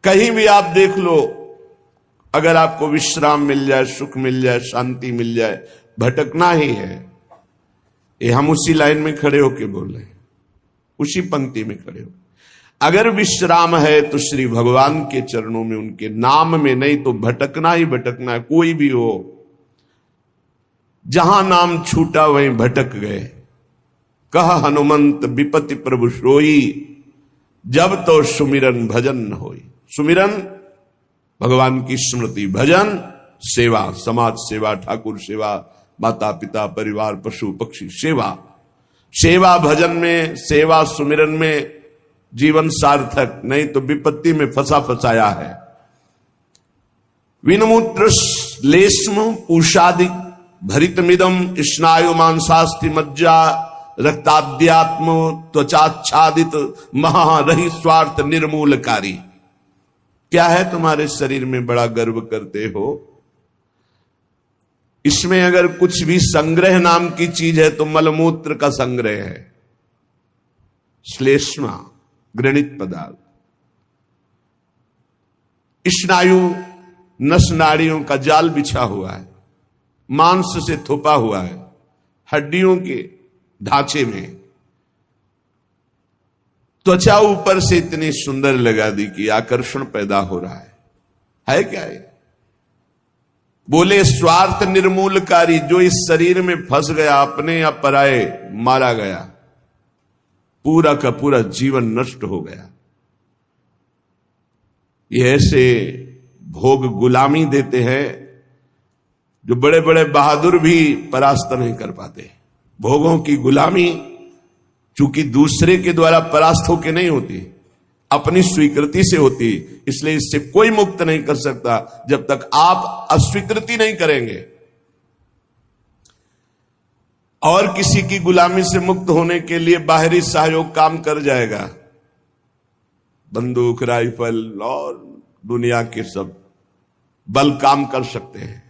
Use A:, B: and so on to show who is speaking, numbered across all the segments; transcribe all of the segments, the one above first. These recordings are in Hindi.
A: कहीं भी आप देख लो, अगर आपको विश्राम मिल जाए, सुख मिल जाए, शांति मिल जाए, भटकना ही है। ये हम उसी लाइन में खड़े होके बोल रहे हैं, उसी पंक्ति में खड़े हो। अगर विश्राम है तो श्री भगवान के चरणों में, उनके नाम में, नहीं तो भटकना ही भटकना है। कोई भी हो, जहां नाम छूटा वहीं भटक गए। कह हनुमंत विपति प्रभु सोई, जब तो सुमिरन भजन न होई। सुमिरन भगवान की स्मृति, भजन सेवा, समाज सेवा, ठाकुर सेवा, माता पिता परिवार पशु पक्षी सेवा। सेवा भजन में, सेवा सुमिरन में जीवन सार्थक, नहीं तो विपत्ति में फंसा फंसाया है। विनमूत्र लेस्म पूषादि भरितमिदम स्नायु मांसास्ति मज्जा रक्ताद्यात्म त्वचाच्छादित महारहि स्वार्थ निर्मूलकारी। क्या है तुम्हारे शरीर में बड़ा गर्व करते हो? इसमें अगर कुछ भी संग्रह नाम की चीज है तो मलमूत्र का संग्रह है। श्लेष्मा घृणित पदार्थ, स्नायु नस नाड़ियों का जाल बिछा हुआ है, मांस से थोपा हुआ है, हड्डियों के ढांचे में। त्वचा ऊपर से इतनी सुंदर लगा दी कि आकर्षण पैदा हो रहा है क्या ये? बोले स्वार्थ निर्मूलकारी, जो इस शरीर में फंस गया, अपने या पराए मारा गया, पूरा का पूरा जीवन नष्ट हो गया। ये ऐसे भोग गुलामी देते हैं जो बड़े बड़े बहादुर भी परास्त नहीं कर पाते। भोगों की गुलामी चूंकि दूसरे के द्वारा परास्त होकर नहीं होती, अपनी स्वीकृति से होती, इसलिए इससे कोई मुक्त नहीं कर सकता जब तक आप अस्वीकृति नहीं करेंगे। और किसी की गुलामी से मुक्त होने के लिए बाहरी सहयोग काम कर जाएगा, बंदूक राइफल और दुनिया के सब बल काम कर सकते हैं।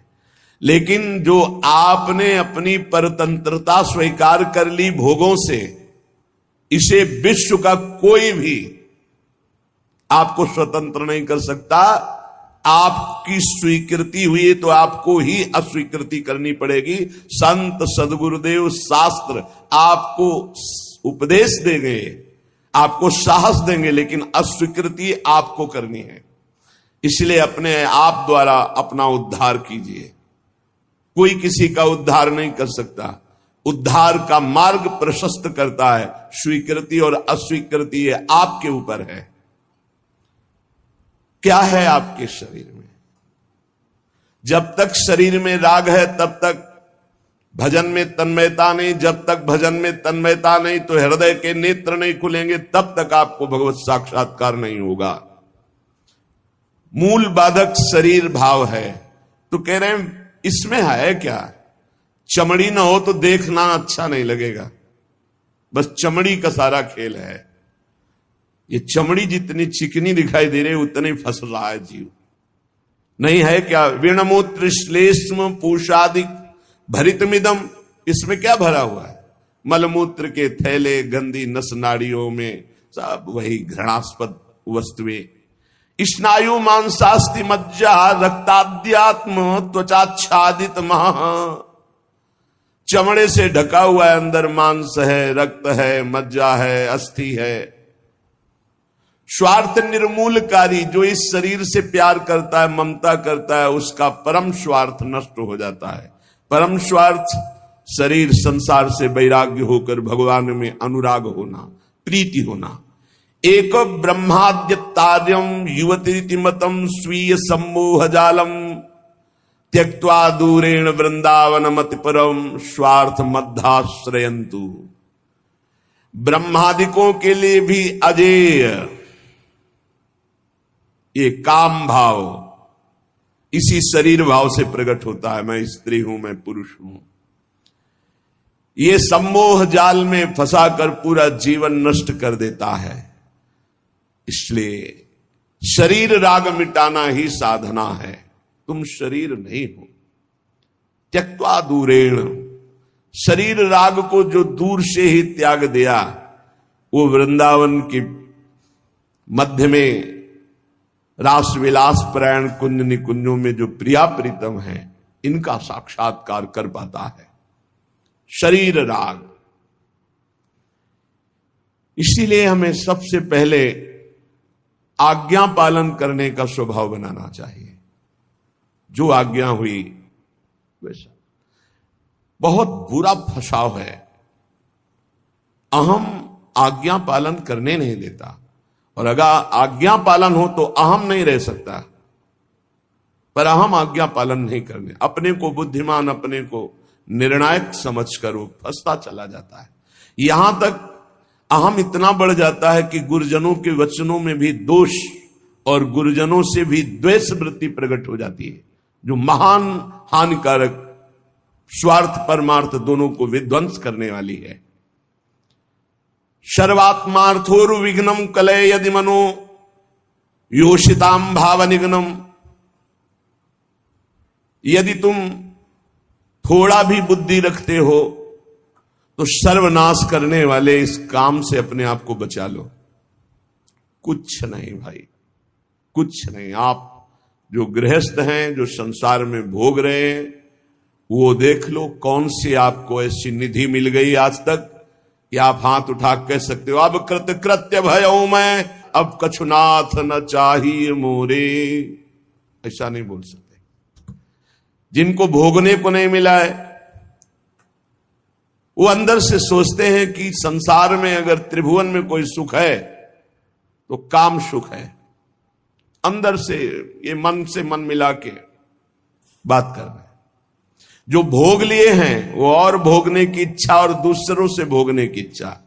A: लेकिन जो आपने अपनी परतंत्रता स्वीकार कर ली भोगों से, इसे विश्व का कोई भी आपको स्वतंत्र नहीं कर सकता। आपकी स्वीकृति हुई तो आपको ही अस्वीकृति करनी पड़ेगी। संत सदगुरुदेव शास्त्र आपको उपदेश देंगे, आपको साहस देंगे, लेकिन अस्वीकृति आपको करनी है। इसलिए अपने आप द्वारा अपना उद्धार कीजिए। कोई किसी का उद्धार नहीं कर सकता। उद्धार का मार्ग प्रशस्त करता है स्वीकृति और अस्वीकृति, ये आपके ऊपर है। क्या है आपके शरीर में? जब तक शरीर में राग है तब तक भजन में तन्मयता नहीं। जब तक भजन में तन्मयता नहीं तो हृदय के नेत्र नहीं खुलेंगे, तब तक आपको भगवत साक्षात्कार नहीं होगा। मूल बाधक शरीर भाव है। तो कह रहे हैं इसमें है क्या? चमड़ी ना हो तो देखना अच्छा नहीं लगेगा, बस चमड़ी का सारा खेल है। ये चमड़ी जितनी चिकनी दिखाई दे रही उतनी फंस रहा है जीव। नहीं है क्या? विणमूत्र श्लेष्म पूषादि भरितमिदम, इसमें क्या भरा हुआ है? मलमूत्र के थैले, गंदी नस नाड़ियों में सब वही घृणास्पद वस्तुएं। स्नायु मांसास्ति मज्जा रक्ताद्यात्म त्वचाच्छादित महा, चमड़े से ढका हुआ है, अंदर मांस है, रक्त है, मज्जा है, अस्थि है। स्वार्थ निर्मूलकारी, जो इस शरीर से प्यार करता है, ममता करता है, उसका परम स्वार्थ नष्ट हो जाता है। परम स्वार्थ शरीर संसार से वैराग्य होकर भगवान में अनुराग होना, प्रीति होना। एक ब्रह्माद्यतार्यम युवती मतम स्वीय सम्मोह जालम त्यक्त्वा दूरेण वृंदावन मति परम स्वार्थ मध्याश्रयंतु। ब्रह्मादिकों के लिए भी अजेय ये काम भाव इसी शरीर भाव से प्रकट होता है। मैं स्त्री हूं, मैं पुरुष हूं। ये सम्मोह जाल में फंसाकर पूरा जीवन नष्ट कर देता है। इसलिए शरीर राग मिटाना ही साधना है। तुम शरीर नहीं हो। त्यक्त्वा दूरेण, शरीर राग को जो दूर से ही त्याग दिया, वो वृंदावन के मध्य में रास विलास प्रयाण कुंज निकुंजों में जो प्रिया प्रीतम है, इनका साक्षात्कार कर पाता है। शरीर राग। इसीलिए हमें सबसे पहले आज्ञा पालन करने का स्वभाव बनाना चाहिए। जो आज्ञा हुई वैसा। बहुत बुरा फसाव है, अहम आज्ञा पालन करने नहीं देता, और अगर आज्ञा पालन हो तो अहम नहीं रह सकता, पर अहम आज्ञा पालन नहीं करने, अपने को बुद्धिमान, अपने को निर्णायक समझकर वो फंसता चला जाता है। यहां तक अहम इतना बढ़ जाता है कि गुरुजनों के वचनों में भी दोष और गुरुजनों से भी द्वेष वृत्ति प्रकट हो जाती है, जो महान हानिकारक, स्वार्थ परमार्थ दोनों को विध्वंस करने वाली है। सर्वात्मार्थोरु विघ्नम कलय यदि मनो योषिताम भाव निघ्नम। यदि तुम थोड़ा भी बुद्धि रखते हो तो सर्वनाश करने वाले इस काम से अपने आप को बचा लो। कुछ नहीं भाई, कुछ नहीं। आप जो गृहस्थ हैं, जो संसार में भोग रहे हैं, वो देख लो कौन सी आपको ऐसी निधि मिल गई आज तक कि आप हाथ उठा कह सकते हो अब कृत्य भयो मैं, अब कछुनाथ न चाहिए मोरे। ऐसा नहीं बोल सकते। जिनको भोगने को नहीं मिला है वो अंदर से सोचते हैं कि संसार में अगर त्रिभुवन में कोई सुख है तो काम सुख है। अंदर से ये मन से मन मिला के बात कर रहे हैं। जो भोग लिए हैं वो और भोगने की इच्छा और दूसरों से भोगने की इच्छा।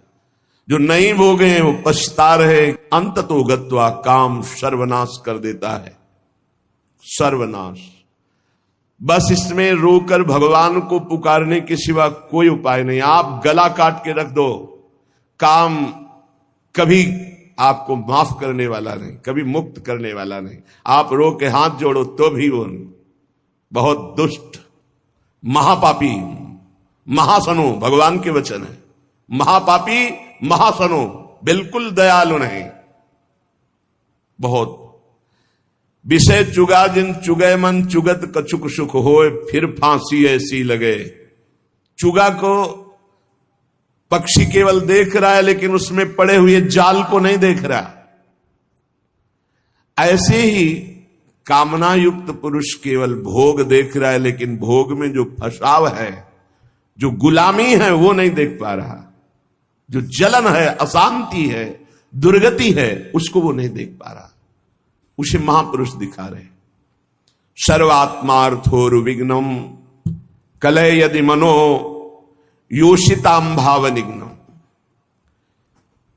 A: जो नहीं भोगे हैं वो पछता रहे। अंततो गत्वा काम सर्वनाश कर देता है, सर्वनाश। बस इसमें रोकर भगवान को पुकारने के सिवा कोई उपाय नहीं। आप गला काट के रख दो, काम कभी आपको माफ करने वाला नहीं, कभी मुक्त करने वाला नहीं। आप रो के हाथ जोड़ो तो भी वो नहीं। बहुत दुष्ट, महापापी, महासनो, भगवान के वचन है। महापापी, महासनो, बिल्कुल दयालु नहीं। बहुत विषय चुगा जिन चुगे मन, चुगत कछुक सुख होए, फिर फांसी ऐसी लगे। चुगा को पक्षी केवल देख रहा है लेकिन उसमें पड़े हुए जाल को नहीं देख रहा। ऐसे ही कामना युक्त पुरुष केवल भोग देख रहा है लेकिन भोग में जो फसाव है, जो गुलामी है, वो नहीं देख पा रहा। जो जलन है, अशांति है, दुर्गति है, उसको वो नहीं देख पा रहा। उसे महापुरुष दिखा रहे। सर्वात्मार्थोर विघ्नम कलय यदि मनो योषिताम भाव निघ्नम।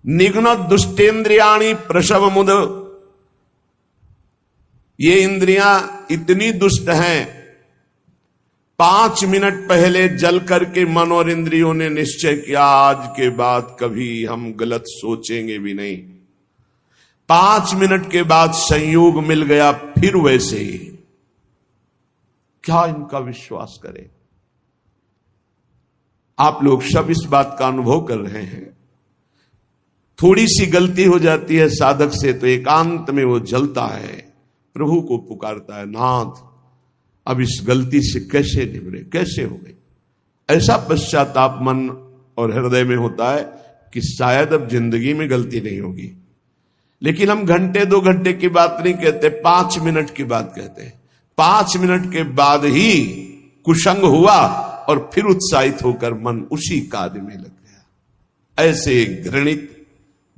A: निघ्न दुष्टेन्द्रियाणी प्रसव मुद। ये इंद्रियां इतनी दुष्ट हैं, 5 मिनट पहले जल करके मन और इंद्रियों ने निश्चय किया आज के बाद कभी हम गलत सोचेंगे भी नहीं। 5 मिनट के बाद संयोग मिल गया, फिर वैसे ही। क्या इनका विश्वास करें? आप लोग सब इस बात का अनुभव कर रहे हैं। थोड़ी सी गलती हो जाती है साधक से तो एकांत में वो जलता है, प्रभु को पुकारता है, नाथ अब इस गलती से कैसे निबरे, कैसे हो गई। ऐसा पश्चाताप मन और हृदय में होता है कि शायद अब जिंदगी में गलती नहीं होगी। लेकिन हम घंटे 2 घंटे की बात नहीं कहते, 5 मिनट की बात कहते हैं। 5 मिनट के बाद ही कुसंग हुआ और फिर उत्साहित होकर मन उसी कार्य में लग गया। ऐसे घृणित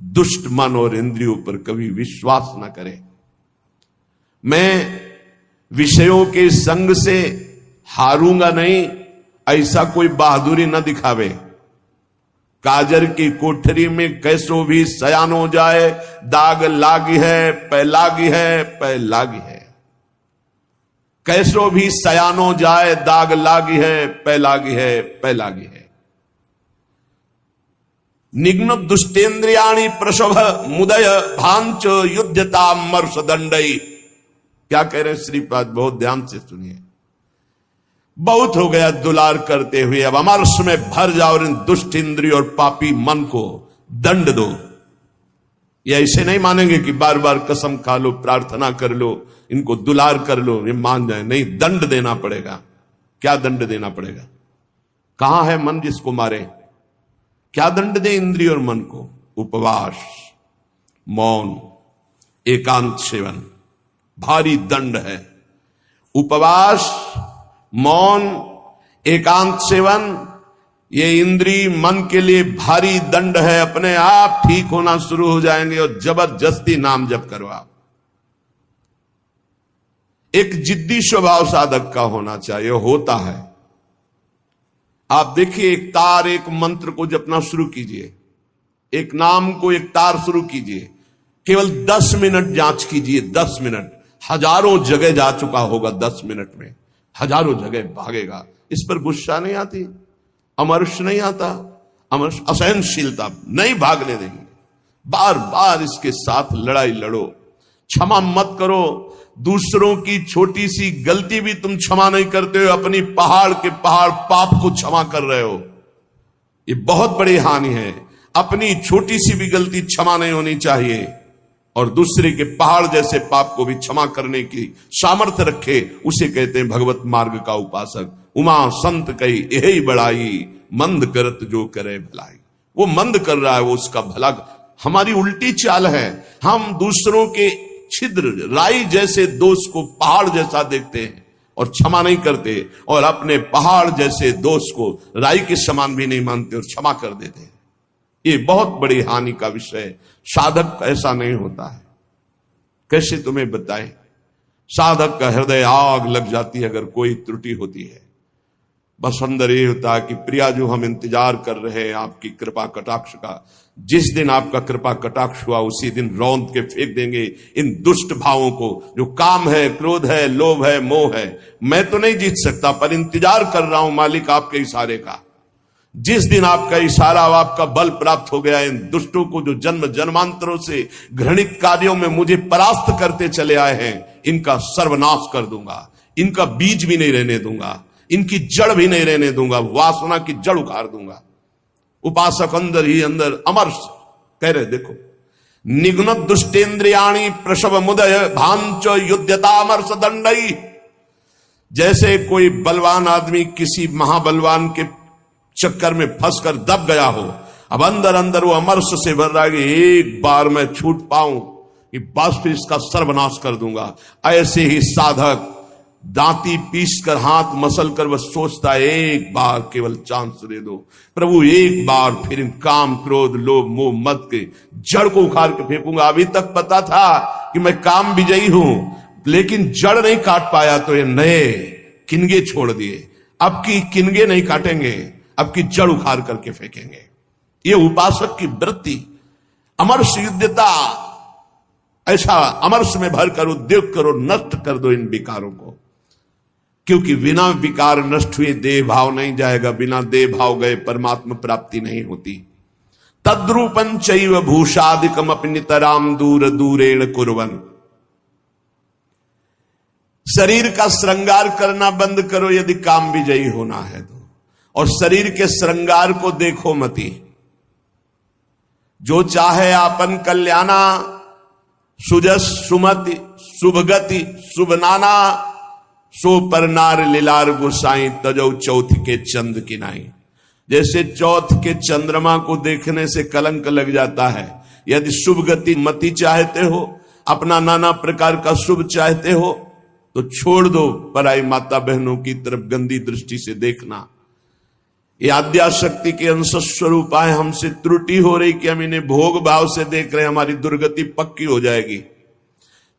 A: दुष्ट मन और इंद्रियों पर कभी विश्वास न करें। मैं विषयों के संग से हारूंगा नहीं, ऐसा कोई बहादुरी न दिखावे। काजर की कोठरी में कैसो भी सयान हो जाए, दाग लागी है, पै लागी है, पै लागी है। कैसो भी सयान हो जाए, दाग लागी है, पै लागी है, पै लागी है। निघ्न दुष्टेन्द्रियाणि प्रसव मुदय भांच युद्धता मर्ष दंडई। क्या कह रहे हैं श्रीपाद? बहुत ध्यान से सुनिए। बहुत हो गया दुलार करते हुए, अब अमरस में भर जाओ और इन दुष्ट इंद्रिय और पापी मन को दंड दो। ये ऐसे नहीं मानेंगे कि बार बार कसम खा लो, प्रार्थना कर लो, इनको दुलार कर लो, ये मान जाए। नहीं, दंड देना पड़ेगा। क्या दंड देना पड़ेगा? कहां है मन जिसको मारे? क्या दंड दे इंद्रिय और मन को? उपवास, मौन, एकांत सेवन, भारी दंड है। उपवास, मौन, एकांत सेवन, ये इंद्री मन के लिए भारी दंड है। अपने आप ठीक होना शुरू हो जाएंगे और जबरदस्ती नाम जप करवा। एक जिद्दी स्वभाव साधक का होना चाहिए, होता है। आप देखिए, एक तार, एक मंत्र को जपना शुरू कीजिए, एक नाम को, एक तार शुरू कीजिए, केवल 10 मिनट जांच कीजिए। 10 मिनट, हजारों जगह जा चुका होगा। 10 मिनट में हजारों जगह भागेगा। इस पर गुस्सा नहीं आती, अमर्ष नहीं आता, अमर्ष असहनशीलता नहीं भागने देंगे। बार बार इसके साथ लड़ाई लड़ो, क्षमा मत करो। दूसरों की छोटी सी गलती भी तुम क्षमा नहीं करते हो, अपनी पहाड़ के पहाड़ पाप को क्षमा कर रहे हो। ये बहुत बड़ी हानि है। अपनी छोटी सी भी गलती क्षमा नहीं होनी चाहिए, और दूसरे के पहाड़ जैसे पाप को भी क्षमा करने की सामर्थ्य रखे, उसे कहते हैं भगवत मार्ग का उपासक। उमा संत कही यही बड़ाई, मंद करत जो करे भलाई। वो मंद कर रहा है, वो उसका भला। हमारी उल्टी चाल है, हम दूसरों के छिद्र राई जैसे दोष को पहाड़ जैसा देखते हैं और क्षमा नहीं करते, और अपने पहाड़ जैसे दोष को राई के समान भी नहीं मानते और क्षमा कर देते हैं। ये बहुत बड़ी हानि का विषय है। साधक ऐसा नहीं होता है। कैसे तुम्हें बताएं? साधक का हृदय आग लग जाती है अगर कोई त्रुटि होती है। बस अंदर ये होता है कि प्रिया जो हम इंतजार कर रहे हैं आपकी कृपा कटाक्ष का, जिस दिन आपका कृपा कटाक्ष हुआ उसी दिन रौंद के फेंक देंगे इन दुष्ट भावों को, जो काम है, क्रोध है, लोभ है, मोह है। मैं तो नहीं जीत सकता, पर इंतजार कर रहा हूं मालिक आपके इशारे का। जिस दिन आपका इशारा, आपका बल प्राप्त हो गया, इन दुष्टों को जो जन्म जन्मांतरों से घृणित कार्यों में मुझे परास्त करते चले आए हैं, इनका सर्वनाश कर दूंगा। इनका बीज भी नहीं रहने दूंगा, इनकी जड़ भी नहीं रहने दूंगा, वासना की जड़ उखाड़ दूंगा। उपासक अंदर ही अंदर अमर्ष कह रहे, देखो, निघ्न दुष्टेन्द्रियाणी प्रसव मुदय भांच युद्धता अमर्ष दंडई। जैसे कोई बलवान आदमी किसी महाबलवान के चक्कर में फंसकर दब गया हो, अब अंदर अंदर वो अमर्ष से भर रहा है कि एक बार मैं छूट पाऊं कि बस फिर इसका सर्वनाश कर दूंगा। ऐसे ही साधक दांती पीस कर, हाथ मसल कर बस सोचता है, एक बार केवल चांस दे दो प्रभु, एक बार फिर इन काम, क्रोध, लोभ, मोह, मद के जड़ को उखाड़ के फेंकूंगा। अभी तक पता था कि मैं काम विजयी हूं, लेकिन जड़ नहीं काट पाया तो ये नए किनगे छोड़ दिए। अब की किनगे नहीं काटेंगे, अब की जड़ उखाड़ करके फेंकेंगे। ये उपासक की वृत्ति। अमर्ष युद्धता, ऐसा अमर्ष में भरकर उद्योग करो, नष्ट कर दो इन विकारों को, क्योंकि बिना विकार नष्ट हुए देह भाव नहीं जाएगा। बिना देह भाव गए परमात्मा प्राप्ति नहीं होती। तद्रूपं चैव भूषादिकम अपि नितराम दूर दूरेण कुर्वन्। शरीर का श्रृंगार करना बंद करो यदि काम विजयी होना है तो, और शरीर के श्रृंगार को देखो मती। जो चाहे आपन कल्याणा, सुजस सुमति शुभगति शुभ नाना, सो पर नार लीलार गोसाई तजौ चौथ के चंद किनाई। जैसे चौथ के चंद्रमा को देखने से कलंक लग जाता है, यदि शुभ गति मति चाहते हो, अपना नाना प्रकार का शुभ चाहते हो, तो छोड़ दो पराई माता बहनों की तरफ गंदी दृष्टि से देखना। ये आद्याशक्ति के अंश स्वरूप आए, हमसे त्रुटि हो रही कि हम इन्हें भोग भाव से देख रहे हैं, हमारी दुर्गति पक्की हो जाएगी।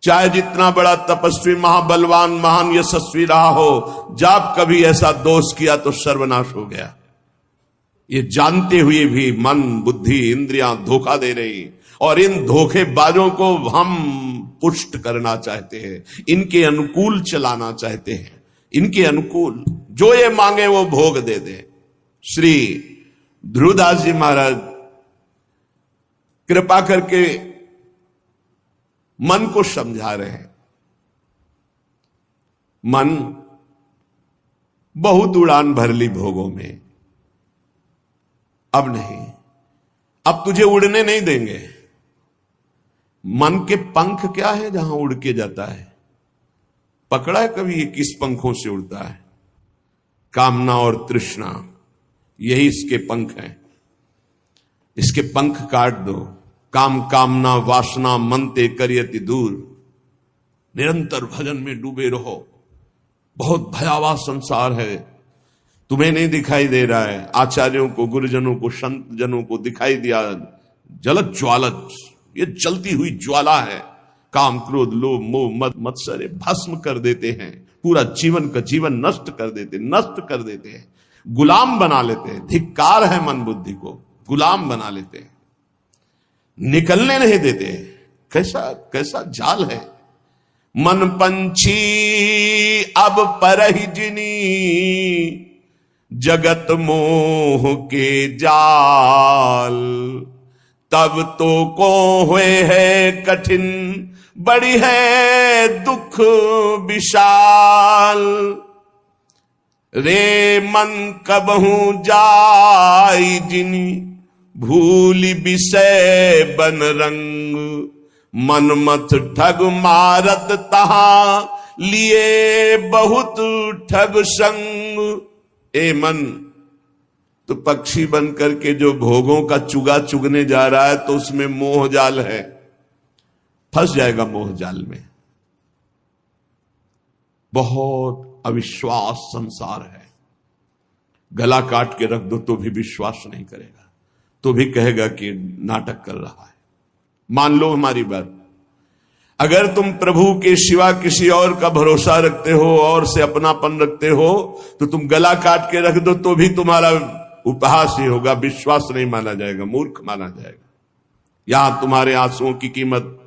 A: चाहे जितना बड़ा तपस्वी, महाबलवान, महान यशस्वी रहा हो, जब कभी ऐसा दोष किया तो सर्वनाश हो गया। ये जानते हुए भी मन, बुद्धि, इंद्रियां धोखा दे रही, और इन धोखेबाजों को हम पुष्ट करना चाहते हैं, इनके अनुकूल चलाना चाहते हैं, इनके अनुकूल जो ये मांगे वो भोग दे दे। श्री ध्रुवदास जी महाराज कृपा करके मन को समझा रहे हैं। मन बहुत उड़ान भर ली भोगों में, अब नहीं, अब तुझे उड़ने नहीं देंगे। मन के पंख क्या है जहां उड़ के जाता है? पकड़ा है कभी ये किस पंखों से उड़ता है? कामना और तृष्णा, यही इसके पंख हैं। इसके पंख काट दो। काम कामना वासना मनते करियति दूर। निरंतर भजन में डूबे रहो। बहुत भयावह संसार है, तुम्हें नहीं दिखाई दे रहा है। आचार्यों को, गुरुजनों को, संत जनों को दिखाई दिया जलत ज्वालत, ये जलती हुई ज्वाला है। काम क्रोध लोभ मोह मद मत्सर भस्म कर देते हैं, पूरा जीवन का जीवन नष्ट कर देते हैं, गुलाम बना लेते हैं। धिक्कार है मन बुद्धि को, गुलाम बना लेते हैं, निकलने नहीं देते। कैसा कैसा जाल है। मन पंछी अब परहि जिनी, जगत मोह के जाल। तब तो को हुए है कठिन, बड़ी है दुख विशाल। रे मन कबहू जाई जिनी, भूली विषय बन रंग। मनमथ ठग मारत तहां, लिए बहुत ठग संग। ए मन, तो पक्षी बन करके जो भोगों का चुगा चुगने जा रहा है, तो उसमें मोह जाल है, फंस जाएगा मोह जाल में। बहुत अविश्वास संसार है। गला काट के रख दो तो भी विश्वास नहीं करेगा, तो भी कहेगा कि नाटक कर रहा है। मान लो हमारी बात, अगर तुम प्रभु के सिवा किसी और का भरोसा रखते हो और से अपनापन रखते हो, तो तुम गला काट के रख दो तो भी तुम्हारा उपहास ही होगा, विश्वास नहीं माना जाएगा, मूर्ख माना जाएगा। यहां तुम्हारे आंसुओं की कीमत,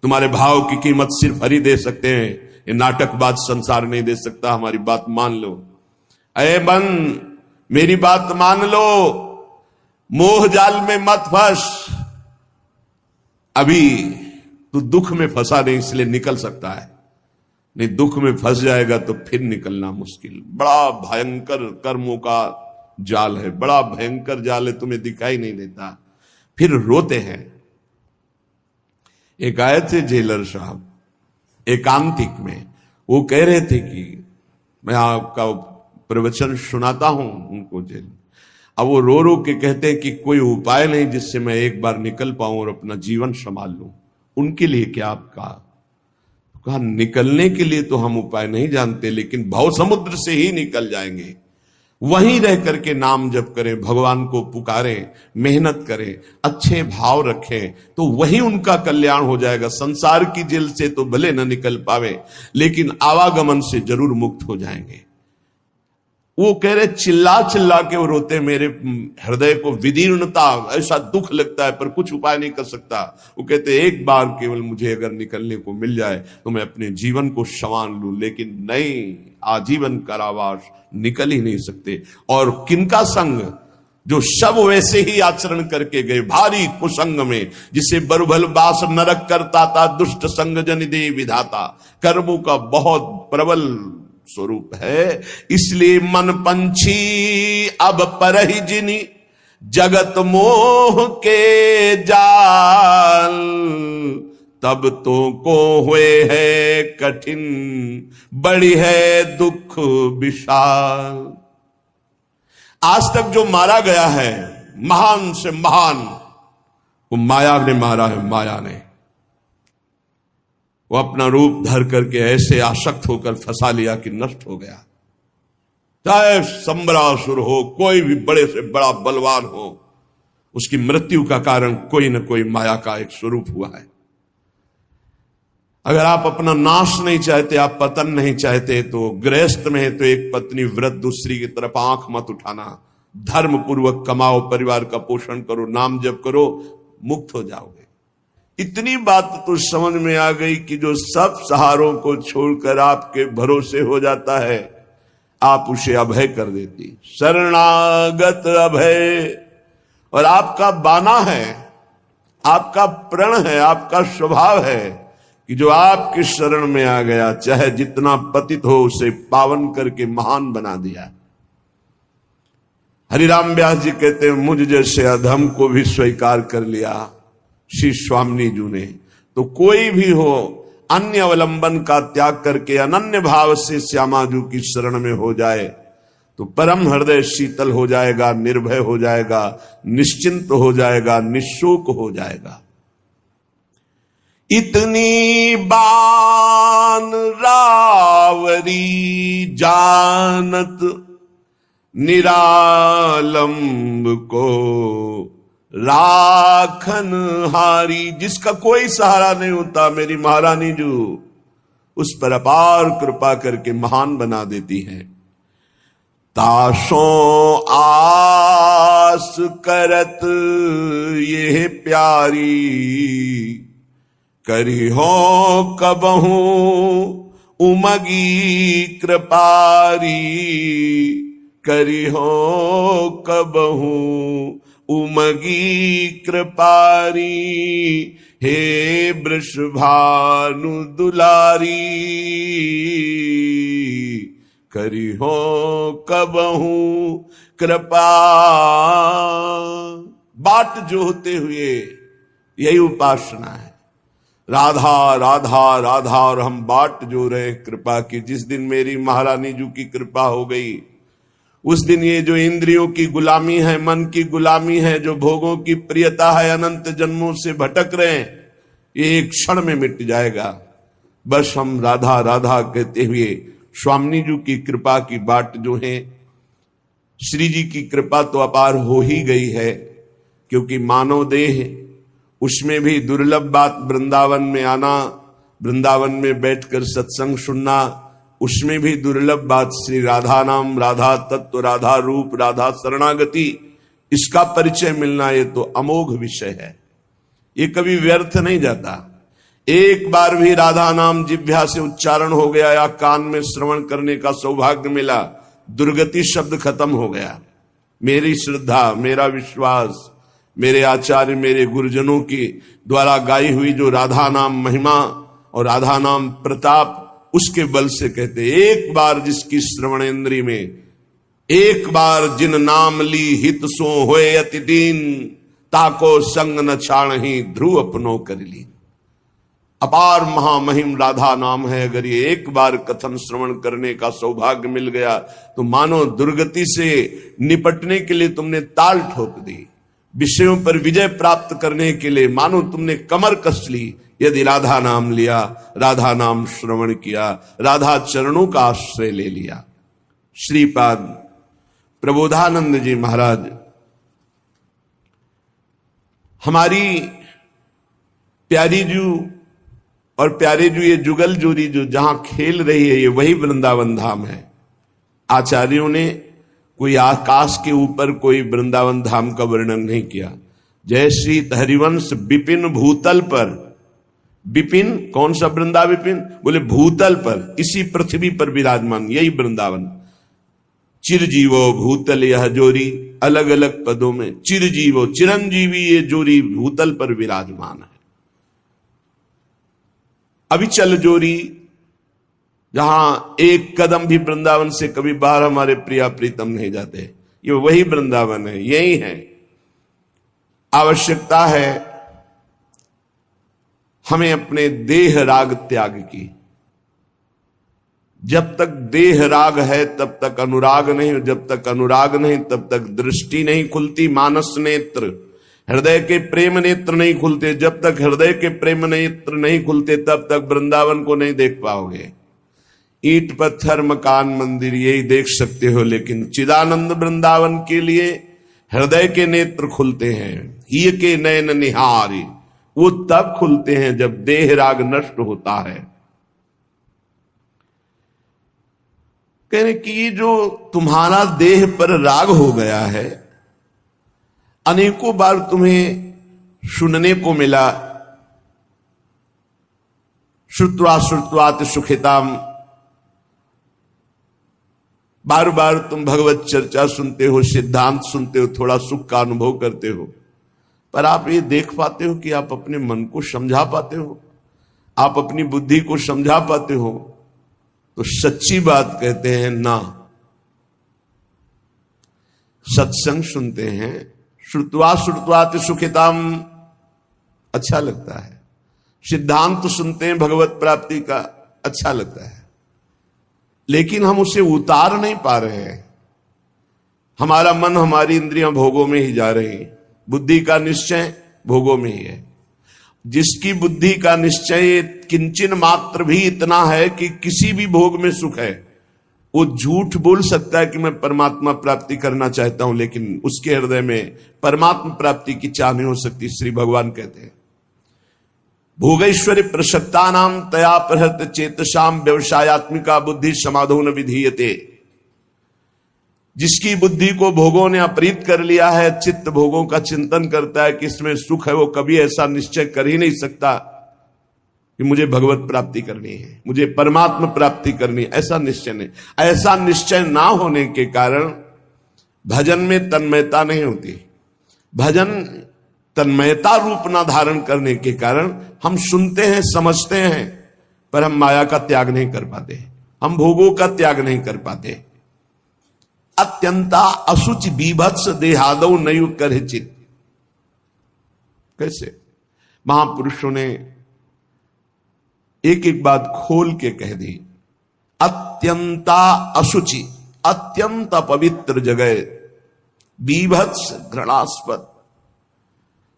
A: तुम्हारे भाव की कीमत सिर्फ हरि दे सकते हैं। ये नाटकबाज संसार नहीं दे सकता। हमारी बात मान लो। अरे मन, मेरी बात मान लो, मोह जाल में मत फंस। अभी तू दुख में फंसा नहीं, इसलिए निकल सकता है, नहीं दुख में फंस जाएगा तो फिर निकलना मुश्किल। बड़ा भयंकर कर्मों का जाल है, बड़ा भयंकर जाल है, तुम्हें दिखाई नहीं देता, फिर रोते हैं। एक आए थे जेलर साहब एकांतिक में, वो कह रहे थे कि मैं आपका प्रवचन सुनाता हूं उनको जेल। अब वो रो रो के कहते हैं कि कोई उपाय नहीं जिससे मैं एक बार निकल पाऊं और अपना जीवन संभाल लूं। उनके लिए क्या आपका? कहा निकलने के लिए तो हम उपाय नहीं जानते, लेकिन भव समुद्र से ही निकल जाएंगे। वहीं रह करके नाम जप करें, भगवान को पुकारें, मेहनत करें, अच्छे भाव रखें, तो वही उनका कल्याण हो जाएगा। संसार की जेल से तो भले न निकल पावे, लेकिन आवागमन से जरूर मुक्त हो जाएंगे। वो कह रहे चिल्ला चिल्ला के वो रोते, मेरे हृदय को विदीर्णता, ऐसा दुख लगता है पर कुछ उपाय नहीं कर सकता। वो कहते एक बार केवल मुझे अगर निकलने को मिल जाए तो मैं अपने जीवन को संवार लूं, लेकिन नहीं, आजीवन कारावास, निकल ही नहीं सकते। और किनका संग? जो सब वैसे ही आचरण करके गए, भारी कुसंग में, जिसे बरुभल बास नरक करता था, दुष्ट संग जन दे विधाता। कर्मों का बहुत प्रबल स्वरूप है। इसलिए मन पंछी अब परहि जिनी, जगत मोह के जाल। तब तो को हुए है कठिन, बड़ी है दुख विशाल। आज तक जो मारा गया है, महान से महान, वो माया ने मारा है। माया ने वो अपना रूप धर करके ऐसे आसक्त होकर फंसा लिया कि नष्ट हो गया। चाहे संबरासुर हो, कोई भी बड़े से बड़ा बलवान हो, उसकी मृत्यु का कारण कोई न कोई माया का एक स्वरूप हुआ है। अगर आप अपना नाश नहीं चाहते, आप पतन नहीं चाहते, तो गृहस्थ में है तो एक पत्नी व्रत, दूसरी की तरफ आंख मत उठाना। धर्म पूर्वक कमाओ, परिवार का पोषण करो, नाम जप करो, मुक्त हो जाओगे। इतनी बात तो समझ में आ गई कि जो सब सहारों को छोड़कर आपके भरोसे हो जाता है, आप उसे अभय कर देती। शरणागत अभय। और आपका बाना है, आपका प्रण है, आपका स्वभाव है कि जो आपके शरण में आ गया, चाहे जितना पतित हो, उसे पावन करके महान बना दिया। हरिराम व्यास जी कहते हैं, मुझ जैसे अधम को भी स्वीकार कर लिया श्री स्वामी जी ने, तो कोई भी हो, अन्य अवलंबन का त्याग करके अनन्य भाव से श्यामाजू की शरण में हो जाए तो परम हृदय शीतल हो जाएगा, निर्भय हो जाएगा, निश्चिंत हो जाएगा, निशोक हो जाएगा। इतनी बान रावरी जानत निरालंब को राखन हारी। जिसका कोई सहारा नहीं होता, मेरी महारानी जो उस पर अपार कृपा करके महान बना देती है। ताशों आस करत ये प्यारी, करी हो कबहू उमगी कृपारी, करी हो कबहू उमगी कृपारी, हे वृषभानु दुलारी, करी हो कबहू कृपा। बाट जोहते हुए यही उपासना है, राधा राधा राधा, और हम बाट जो रहे कृपा की। जिस दिन मेरी महारानी जी की कृपा हो गई, उस दिन ये जो इंद्रियों की गुलामी है, मन की गुलामी है, जो भोगों की प्रियता है, अनंत जन्मों से भटक रहे हैं, ये एक क्षण में मिट जाएगा। बस हम राधा राधा कहते हुए स्वामी जी की कृपा की बाट जो है, श्री जी की कृपा तो अपार हो ही गई है, क्योंकि मानव देह, उसमें भी दुर्लभ बात वृंदावन में आना, वृंदावन में बैठकर सत्संग सुनना, उसमें भी दुर्लभ बात श्री राधा नाम, राधा तत्व, राधा रूप, राधा शरणागति, इसका परिचय मिलना, ये तो अमोघ विषय है। ये कभी व्यर्थ नहीं जाता। एक बार भी राधा नाम जिह्वा से उच्चारण हो गया या कान में श्रवण करने का सौभाग्य मिला, दुर्गति शब्द खत्म हो गया। मेरी श्रद्धा, मेरा विश्वास, मेरे आचार्य, मेरे गुरुजनों की द्वारा गाई हुई जो राधा नाम महिमा और राधा नाम प्रताप, उसके बल से कहते, एक बार जिसकी श्रवण इंद्री में, एक बार जिन नाम ली हित सो होए अति दीन, ताको संग न छाणहि ध्रुव अपनो कर ली। अपार महामहिम राधा नाम है। अगर ये एक बार कथन श्रवण करने का सौभाग्य मिल गया तो मानो दुर्गति से निपटने के लिए तुमने ताल ठोक दी, विषयों पर विजय प्राप्त करने के लिए मानो तुमने कमर कस ली। यदि राधा नाम लिया, राधा नाम श्रवण किया, राधा चरणों का आश्रय ले लिया। श्रीपाद प्रबोधानंद जी महाराज, हमारी प्यारी जू और प्यारे जू, ये जुगल जोड़ी जो जहां खेल रही है, ये वही वृंदावन धाम है। आचार्यों ने कोई आकाश के ऊपर कोई वृंदावन धाम का वर्णन नहीं किया। जय श्री हरिवंश विपिन भूतल पर, विपिन कौन सा वृंदा विपिन, बोले भूतल पर, इसी पृथ्वी पर विराजमान, यही वृंदावन। चिरजीवो भूतल यह जोरी, अलग अलग पदों में चिरजीवो, चिरंजीवी ये जोरी भूतल पर विराजमान है। अविचल जोरी, जहां एक कदम भी वृंदावन से कभी बाहर हमारे प्रिया प्रीतम नहीं जाते, ये वही वृंदावन है, यही है। आवश्यकता है हमें अपने देह राग त्याग की। जब तक देह राग है तब तक अनुराग नहीं, जब तक अनुराग नहीं तब तक दृष्टि नहीं खुलती, मानस नेत्र, हृदय के प्रेम नेत्र नहीं खुलते। जब तक हृदय के प्रेम नेत्र नहीं खुलते तब तक वृंदावन को नहीं देख पाओगे। ईंट पत्थर मकान मंदिर यही देख सकते हो, लेकिन चिदानंद वृंदावन के लिए हृदय के नेत्र खुलते हैं। ही के नयन निहारी, वो तब खुलते हैं जब देह राग नष्ट होता है। कहने की जो तुम्हारा देह पर राग हो गया है, अनेकों बार तुम्हें सुनने को मिला, श्रुत्वा श्रुत्वात सुखिताम, बार बार तुम भगवत चर्चा सुनते हो, सिद्धांत सुनते हो, थोड़ा सुख का अनुभव करते हो, पर आप ये देख पाते हो कि आप अपने मन को समझा पाते हो, आप अपनी बुद्धि को समझा पाते हो? तो सच्ची बात कहते हैं ना। सत्संग सुनते हैं, श्रुत्वा श्रुत्वात सुखिताम, अच्छा लगता है, सिद्धांत सुनते हैं भगवत प्राप्ति का, अच्छा लगता है, लेकिन हम उसे उतार नहीं पा रहे हैं। हमारा मन, हमारी इंद्रियां भोगों में ही जा रही हैं। बुद्धि का निश्चय भोगों में ही है। जिसकी बुद्धि का निश्चय किंचन मात्र भी इतना है कि किसी भी भोग में सुख है, वो झूठ बोल सकता है कि मैं परमात्मा प्राप्ति करना चाहता हूं, लेकिन उसके हृदय में परमात्मा प्राप्ति की चाह नहीं हो सकती। श्री भगवान कहते हैं, भोगैश्वर्य प्रसक्ता नाम तया प्रहत चेतसाम व्यवसायत्मिका बुद्धि समाधो न विधीयते। जिसकी बुद्धि को भोगों ने अपहृत कर लिया है, चित्त भोगों का चिंतन करता है कि इसमें सुख है, वो कभी ऐसा निश्चय कर ही नहीं सकता कि मुझे भगवत प्राप्ति करनी है, मुझे परमात्मा प्राप्ति करनी है। ऐसा निश्चय नहीं। ऐसा निश्चय ना होने के कारण भजन में तन्मयता नहीं होती। भजन तन्मयता रूप ना धारण करने के कारण हम सुनते हैं, समझते हैं, पर हम माया का त्याग नहीं कर पाते, हम भोगों का त्याग नहीं कर पाते। अत्यंता असुच बीभत्स देहादौ नयु करचित। कैसे महापुरुषों ने एक एक बात खोल के कह दी। अत्यंता असुचि, अत्यंत पवित्र जगह, बीभत्स घृणास्पद,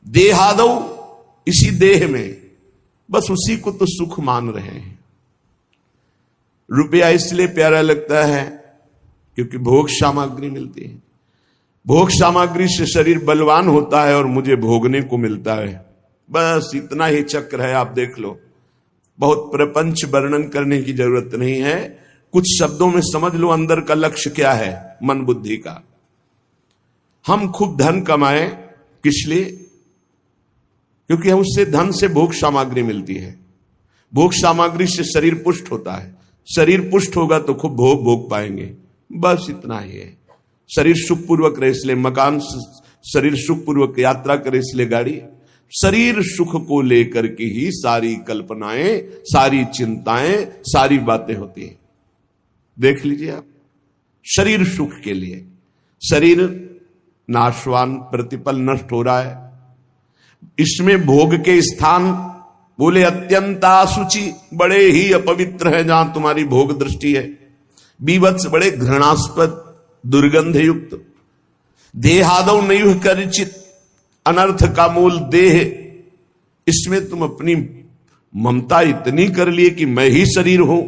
A: देहादौ, इसी देह में बस उसी को तो सुख मान रहे हैं। रुपया इसलिए प्यारा लगता है क्योंकि भोग सामग्री मिलती है। भोग सामग्री से शरीर बलवान होता है और मुझे भोगने को मिलता है। बस इतना ही चक्र है, आप देख लो। बहुत प्रपंच वर्णन करने की जरूरत नहीं है, कुछ शब्दों में समझ लो अंदर का लक्ष्य क्या है मन बुद्धि का। हम खूब धन कमाएं, किस लिए? क्योंकि हम उससे धन से भोग सामग्री मिलती है। भोग सामग्री से शरीर पुष्ट होता है, शरीर पुष्ट होगा तो खूब भोग भोग पाएंगे। बस इतना ही है। शरीर सुखपूर्वक रहे इसलिए मकान, शरीर सुखपूर्वक यात्रा करे इसलिए गाड़ी। शरीर सुख को लेकर के ही सारी कल्पनाएं, सारी चिंताएं, सारी बातें होती हैं। देख लीजिए आप, शरीर सुख के लिए। शरीर नाशवान, प्रतिपल नष्ट हो रहा है। इसमें भोग के स्थान बोले अत्यंत असुचि, बड़े ही अपवित्र है जहां तुम्हारी भोग दृष्टि है। बीभत्स, बड़े घृणास्पद, दुर्गंध युक्त। देहादौ नयुः करचित, अनर्थ का मूल देह। इसमें तुम अपनी ममता इतनी कर लिए कि मैं ही शरीर हूं,